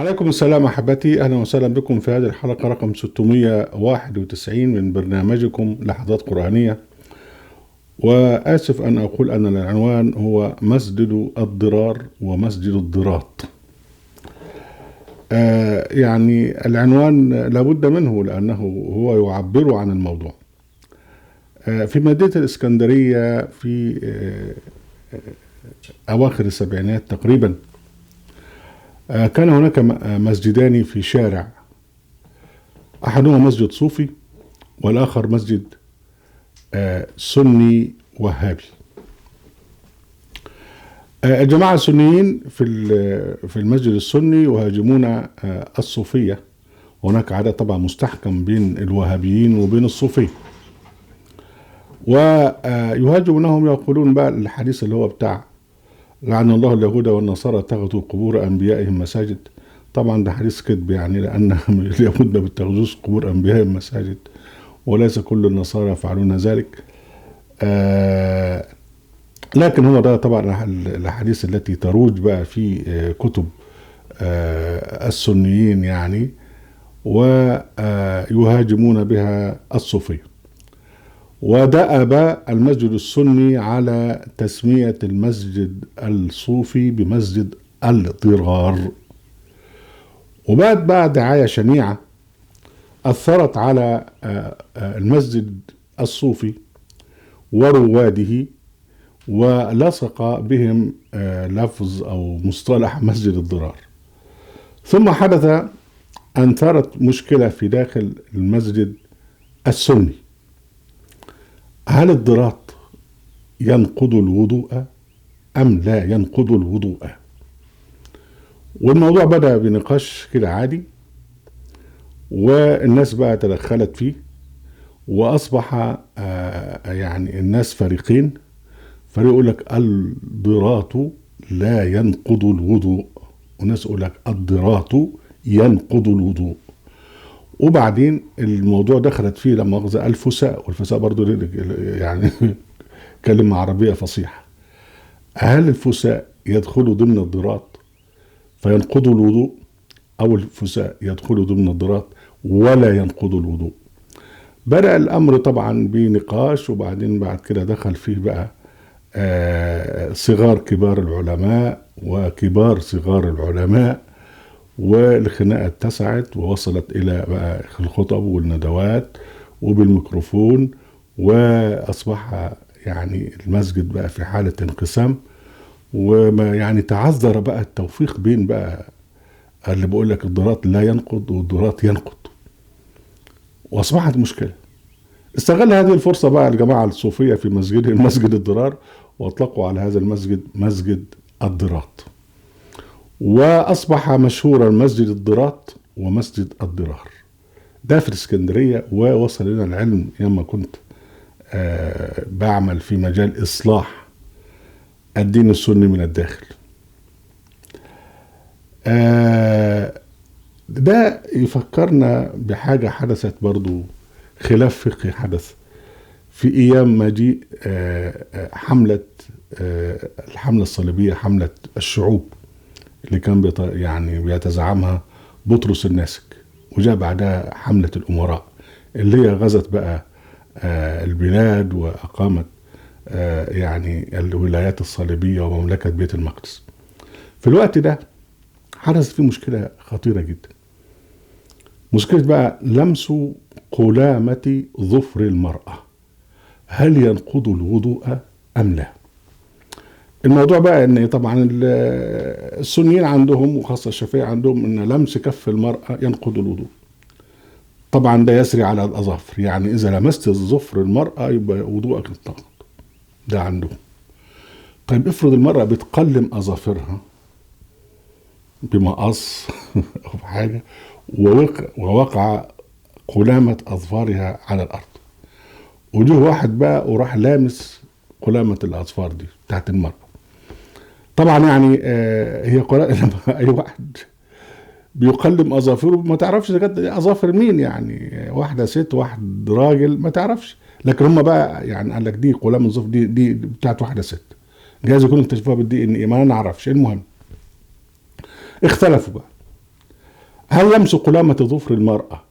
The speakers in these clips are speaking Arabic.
عليكم السلام أحبتي، أهلا وسهلا بكم في هذه الحلقة رقم 691 من برنامجكم لحظات قرآنية. وآسف أن أقول أن العنوان هو مسجد الضرار ومسجد الضراط. يعني العنوان لابد منه لأنه هو يعبر عن الموضوع. في مدينة الإسكندرية في أواخر السبعينات تقريبا كان هناك مسجدان في شارع، أحدهما مسجد صوفي والآخر مسجد سني وهابي. الجماعة السنيين في المسجد السني يهاجمون الصوفية. هناك عداء طبعا مستحكم بين الوهابيين وبين الصوفية، ويهاجمونهم يقولون بقى الحديث اللي هو بتاع لعن الله اليهود والنصارى اتخذوا قبور أنبيائهم مساجد. طبعا ده حديث كذب، يعني لأن اليهود ما بيتخذوش قبور أنبيائهم مساجد، وليس كل النصارى يفعلون ذلك. لكن هو ده طبعا الحديث التي تروج بقى في كتب السنيين يعني، ويهاجمون بها الصوفية. ودأب المسجد السني على تسمية المسجد الصوفي بمسجد الضرار، وبعد دعاية شنيعة أثرت على المسجد الصوفي ورواده، ولصق بهم لفظ أو مصطلح مسجد الضرار. ثم حدث أن ثارت مشكلة في داخل المسجد السني: هل الضراط ينقض الوضوء أم لا ينقض الوضوء؟ والموضوع بدأ بنقاش كده عادي، والناس بقى تدخلت فيه، وأصبح يعني الناس فريقين. فريق يقول لك الضراط لا ينقض الوضوء، وناس يقول لك الضراط ينقض الوضوء. وبعدين الموضوع دخلت فيه لما أخذ الفساء، والفساء برضو يعني كلمة عربية فصيحة. هل الفساء يدخل ضمن الضراط فينقض الوضوء، أو الفساء يدخل ضمن الضراط ولا ينقض الوضوء؟ بدأ الأمر طبعا بنقاش، وبعدين بعد كده دخل فيه بقى صغار كبار العلماء وكبار صغار العلماء، والخناقة اتسعت ووصلت إلى بقى الخطب والندوات وبالميكروفون، وأصبح يعني المسجد بقى في حالة انقسام. وما يعني تعذر بقى التوفيق بين بقى اللي بقول لك الضراط لا ينقض والضراط ينقض، وأصبحت مشكلة. استغل هذه الفرصة بقى الجماعة الصوفية في مسجدهم مسجد الضرار، واطلقوا على هذا المسجد مسجد الضراط، وأصبح مشهورا مسجد الضراط ومسجد الضرار. ده في الإسكندرية. ووصل لنا العلم يوم كنت بعمل في مجال إصلاح الدين السني من الداخل. ده يفكرنا بحاجة حدثت برضو، خلاف فقهي حدث في أيام مجيء حملة الحملة الصليبية، حملة الشعوب اللي كان يعني بيتزعمها بطرس الناسك، وجاء بعدها حملة الأمراء اللي هي غزت بقى البلاد وأقامت يعني الولايات الصليبية ومملكة بيت المقدس. في الوقت ده حدثت فيه مشكلة خطيرة جدا، مشكلة بقى لمس قلامة ظفر المرأة، هل ينقض الوضوء أم لا؟ الموضوع بقى ان طبعا السنيين عندهم وخاصة الشافعية عندهم ان لمس كف المرأة ينقض الوضوء. طبعا ده يسري على الأظافر، يعني إذا لمست ظفر المرأة يبقى وضوءك انتقض، ده عندهم. طيب افرض المرأة بتقلم أظافرها بمقص أو بحاجة، ووقع قلامة أظفارها على الأرض، وجه واحد بقى وراح لامس قلامة الأظفار دي بتاعت المرأة. طبعا يعني هي لما أي واحد بيقلم أظافره ما تعرفش إذا كانت أظافر مين، يعني واحدة ست واحد راجل ما تعرفش، لكن هم بقى يعني قال لك دي قلامة الظفر دي بتاعت واحدة ست، جايز يكونوا اكتشفوها بالدي ان ايه، ما نعرفش. المهم اختلفوا بقى، هل لمس قلامة ظفر المرأة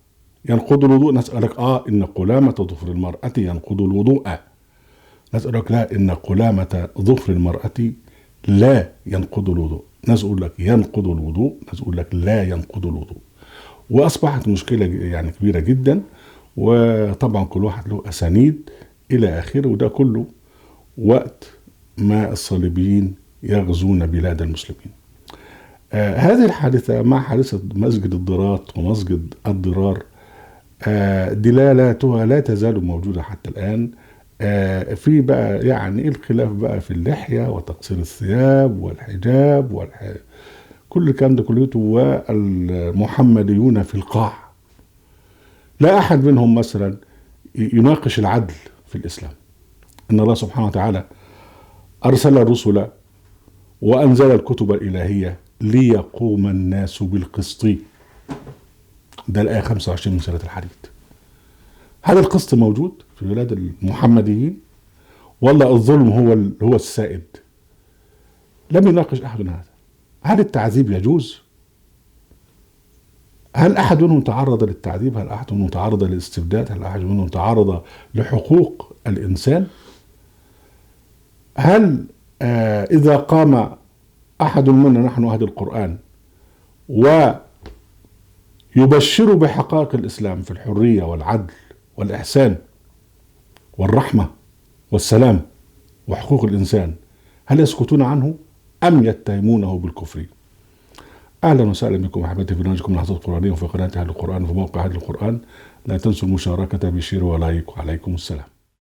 ينقض الوضوء؟ نسألك إن قلامة ظفر المرأة ينقض الوضوء. نسألك لا، إن قلامة ظفر المرأة لا ينقض الوضوء. ناس يقول لك ينقض الوضوء، ناس يقول لك لا ينقض الوضوء. وأصبحت مشكلة يعني كبيرة جدا، وطبعا كل واحد له أسانيد إلى آخره، وده كله وقت ما الصليبيين يغزون بلاد المسلمين. هذه الحادثة مع حادثة مسجد الضرات ومسجد الضرار دلالاتها لا تزال موجودة حتى الآن. في بقى يعني الخلاف بقى في اللحية وتقصير الثياب والحجاب كل الكلام ده كليته، والمحمديون في القاع لا أحد منهم مثلا يناقش العدل في الإسلام. إن الله سبحانه وتعالى أرسل الرسل وأنزل الكتب الإلهية ليقوم الناس بالقسط. ده الآية 25 من سورة الحديد. هل القسط موجود في بلاد المحمديين ولا الظلم هو السائد؟ لم يناقش أحد هذا. هل التعذيب يجوز؟ هل أحد منهم تعرض للتعذيب؟ هل أحد منهم تعرض للاستبداد؟ هل أحد منهم تعرض لحقوق الإنسان؟ هل إذا قام أحد منا نحن أهل القرآن ويبشر بحقائق الإسلام في الحرية والعدل والإحسان والرحمة والسلام وحقوق الإنسان، هل يسكتون عنه أم يتهمونه بالكفر؟ أهلا وسهلا بكم أحبتي في برنامجكم لحظات قرآنية وفي قناة أهل القرآن وفي موقع أهل القرآن. لا تنسوا المشاركة بشير ولايك، وعليكم السلام.